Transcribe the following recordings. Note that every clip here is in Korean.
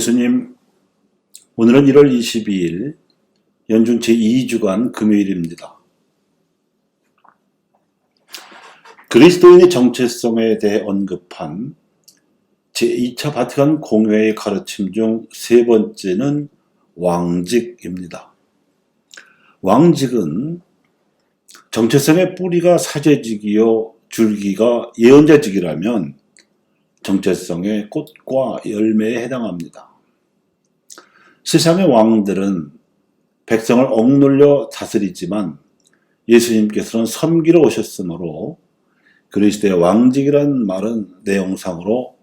예수님, 오늘은 1월 22일 연중 제2주간 금요일입니다. 그리스도인의 정체성에 대해 언급한 제2차 바티칸 공회의 가르침 중 세 번째는 왕직입니다. 왕직은 정체성의 뿌리가 사제직이요 줄기가 예언자직이라면 정체성의 꽃과 열매에 해당합니다. 세상의 왕들은 백성을 억눌려 다스리지만 예수님께서는 섬기러 오셨으므로 그리스도의 왕직이란 말은 내용상으로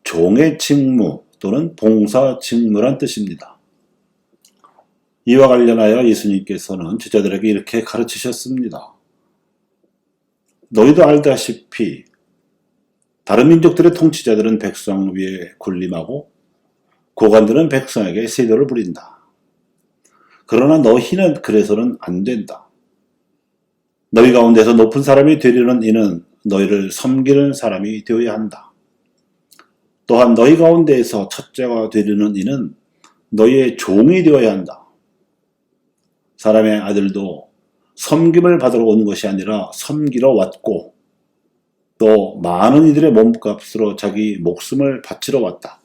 종의 직무 또는 봉사 직무란 뜻입니다. 이와 관련하여 예수님께서는 제자들에게 이렇게 가르치셨습니다. 너희도 알다시피 다른 민족들의 통치자들은 백성 위에 군림하고 고관들은 백성에게 세도를 부린다. 그러나 너희는 그래서는 안 된다. 너희 가운데서 높은 사람이 되려는 이는 너희를 섬기는 사람이 되어야 한다. 또한 너희 가운데에서 첫째가 되려는 이는 너희의 종이 되어야 한다. 사람의 아들도 섬김을 받으러 온 것이 아니라 섬기러 왔고 또 많은 이들의 몸값으로 자기 목숨을 바치러 왔다.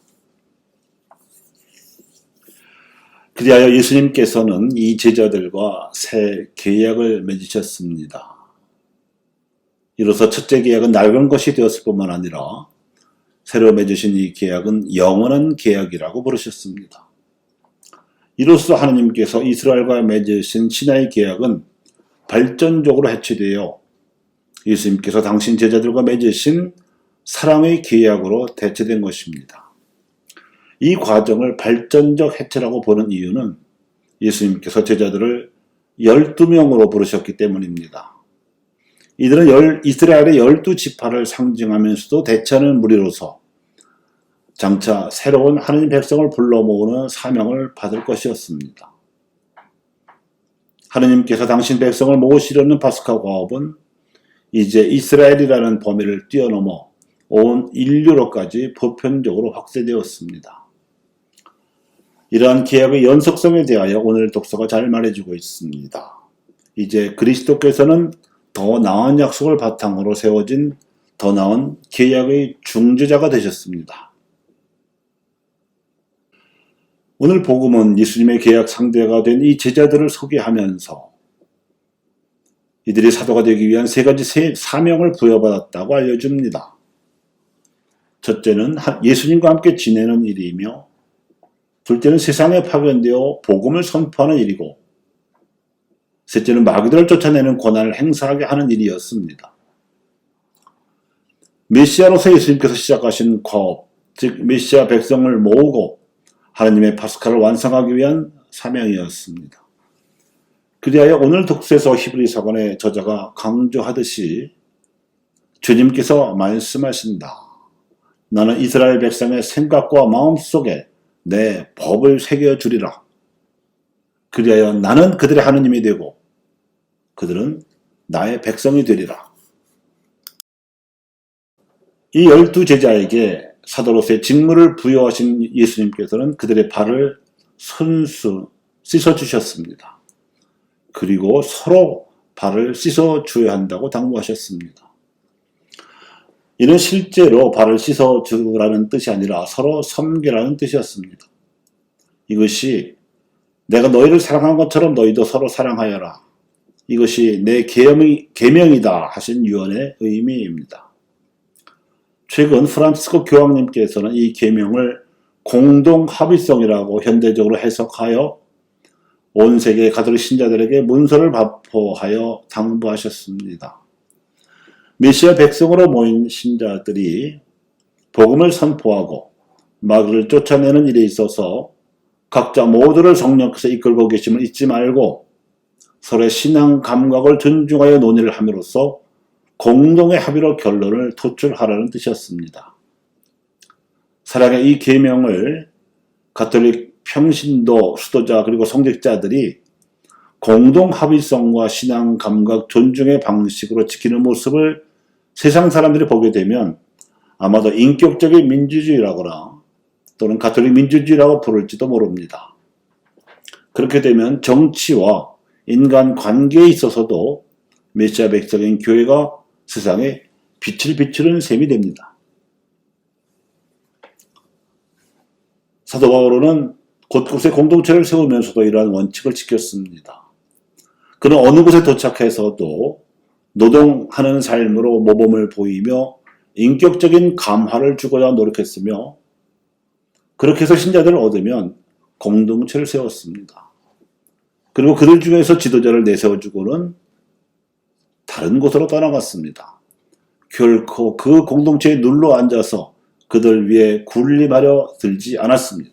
그리하여 예수님께서는 이 제자들과 새 계약을 맺으셨습니다. 이로써 첫째 계약은 낡은 것이 되었을 뿐만 아니라 새로 맺으신 이 계약은 영원한 계약이라고 부르셨습니다. 이로써 하나님께서 이스라엘과 맺으신 신의 계약은 발전적으로 해체되어 예수님께서 당신 제자들과 맺으신 사랑의 계약으로 대체된 것입니다. 이 과정을 발전적 해체라고 보는 이유는 예수님께서 제자들을 12명으로 부르셨기 때문입니다. 이들은 이스라엘의 12지파를 상징하면서도 대체하는 무리로서 장차 새로운 하나님 백성을 불러 모으는 사명을 받을 것이었습니다. 하나님께서 당신 백성을 모으시려는 파스카 과업은 이제 이스라엘이라는 범위를 뛰어넘어 온 인류로까지 보편적으로 확대되었습니다. 이러한 계약의 연속성에 대하여 오늘 독서가 잘 말해주고 있습니다. 이제 그리스도께서는 더 나은 약속을 바탕으로 세워진 더 나은 계약의 중재자가 되셨습니다. 오늘 복음은 예수님의 계약 상대가 된 이 제자들을 소개하면서 이들이 사도가 되기 위한 세 가지 사명을 부여받았다고 알려줍니다. 첫째는 예수님과 함께 지내는 일이며, 둘째는 세상에 파견되어 복음을 선포하는 일이고, 셋째는 마귀들을 쫓아내는 권한을 행사하게 하는 일이었습니다. 메시아로서 예수님께서 시작하신 과업, 즉 메시아 백성을 모으고 하나님의 파스카를 완성하기 위한 사명이었습니다. 그리하여 오늘 독서에서 히브리 서간의 저자가 강조하듯이 주님께서 말씀하신다. 나는 이스라엘 백성의 생각과 마음 속에 내 법을 새겨주리라. 그리하여 나는 그들의 하느님이 되고 그들은 나의 백성이 되리라. 이 12제자에게 사도로서의 직무를 부여하신 예수님께서는 그들의 발을 손수 씻어주셨습니다. 그리고 서로 발을 씻어줘야 한다고 당부하셨습니다. 이는 실제로 발을 씻어주라는 뜻이 아니라 서로 섬기라는 뜻이었습니다. 이것이 내가 너희를 사랑한 것처럼 너희도 서로 사랑하여라. 이것이 내 계명이다 하신 유언의 의미입니다. 최근 프란치스코 교황님께서는 이 계명을 공동합의성이라고 현대적으로 해석하여 온 세계 가톨릭 신자들에게 문서를 발포하여 당부하셨습니다. 메시아 백성으로 모인 신자들이 복음을 선포하고 마귀를 쫓아내는 일에 있어서 각자 모두를 성령께서 이끌고 계심을 잊지 말고 서로의 신앙 감각을 존중하여 논의를 함으로써 공동의 합의로 결론을 도출하라는 뜻이었습니다. 사랑의 이 계명을 가톨릭 평신도, 수도자 그리고 성직자들이 공동 합의성과 신앙 감각 존중의 방식으로 지키는 모습을 세상 사람들이 보게 되면 아마도 인격적인 민주주의라거나 또는 가톨릭 민주주의라고 부를지도 모릅니다. 그렇게 되면 정치와 인간 관계에 있어서도 메시아 백성인 교회가 세상에 빛을 비추는 셈이 됩니다. 사도 바울은 곳곳에 공동체를 세우면서도 이러한 원칙을 지켰습니다. 그는 어느 곳에 도착해서도 노동하는 삶으로 모범을 보이며 인격적인 감화를 주고자 노력했으며, 그렇게 해서 신자들을 얻으면 공동체를 세웠습니다. 그리고 그들 중에서 지도자를 내세워주고는 다른 곳으로 떠나갔습니다. 결코 그 공동체에 눌러 앉아서 그들 위해 군림하려 들지 않았습니다.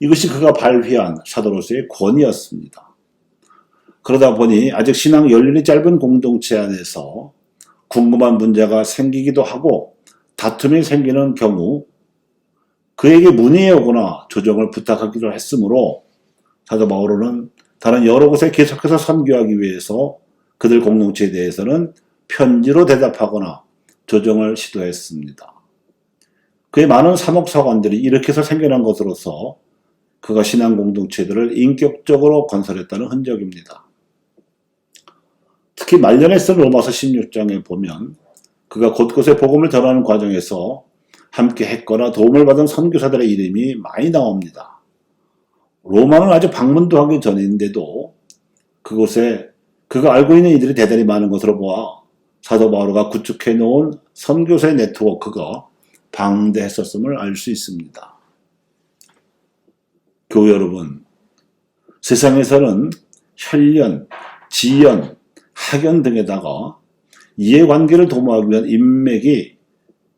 이것이 그가 발휘한 사도로서의 권위였습니다. 그러다 보니 아직 신앙 연륜이 짧은 공동체 안에서 궁금한 문제가 생기기도 하고 다툼이 생기는 경우 그에게 문의해 오거나 조정을 부탁하기도 했으므로 사도 바울은 다른 여러 곳에 계속해서 선교하기 위해서 그들 공동체에 대해서는 편지로 대답하거나 조정을 시도했습니다. 그의 많은 사목사관들이 이렇게 해서 생겨난 것으로서 그가 신앙 공동체들을 인격적으로 건설했다는 흔적입니다. 특히 말년에 쓴 로마서 16장에 보면 그가 곳곳에 복음을 전하는 과정에서 함께 했거나 도움을 받은 선교사들의 이름이 많이 나옵니다. 로마는 아직 방문도 하기 전인데도 그곳에 그가 알고 있는 이들이 대단히 많은 것으로 보아 사도 바울가 구축해 놓은 선교사의 네트워크가 방대했었음을 알 수 있습니다. 교우 여러분, 세상에서는 혈연, 지연, 학연 등에다가 이해관계를 도모하기 위한 인맥이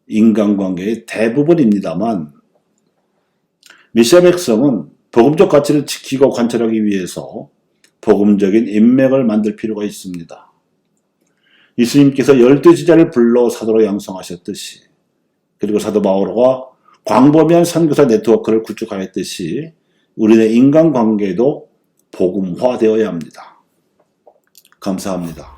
인간관계의 대부분입니다만, 메시아 백성은 복음적 가치를 지키고 관철하기 위해서 복음적인 인맥을 만들 필요가 있습니다. 예수님께서 12제자를 불러 사도로 양성하셨듯이, 그리고 사도 바울과 광범위한 선교사 네트워크를 구축하였듯이 우리의 인간관계도 복음화되어야 합니다. 감사합니다.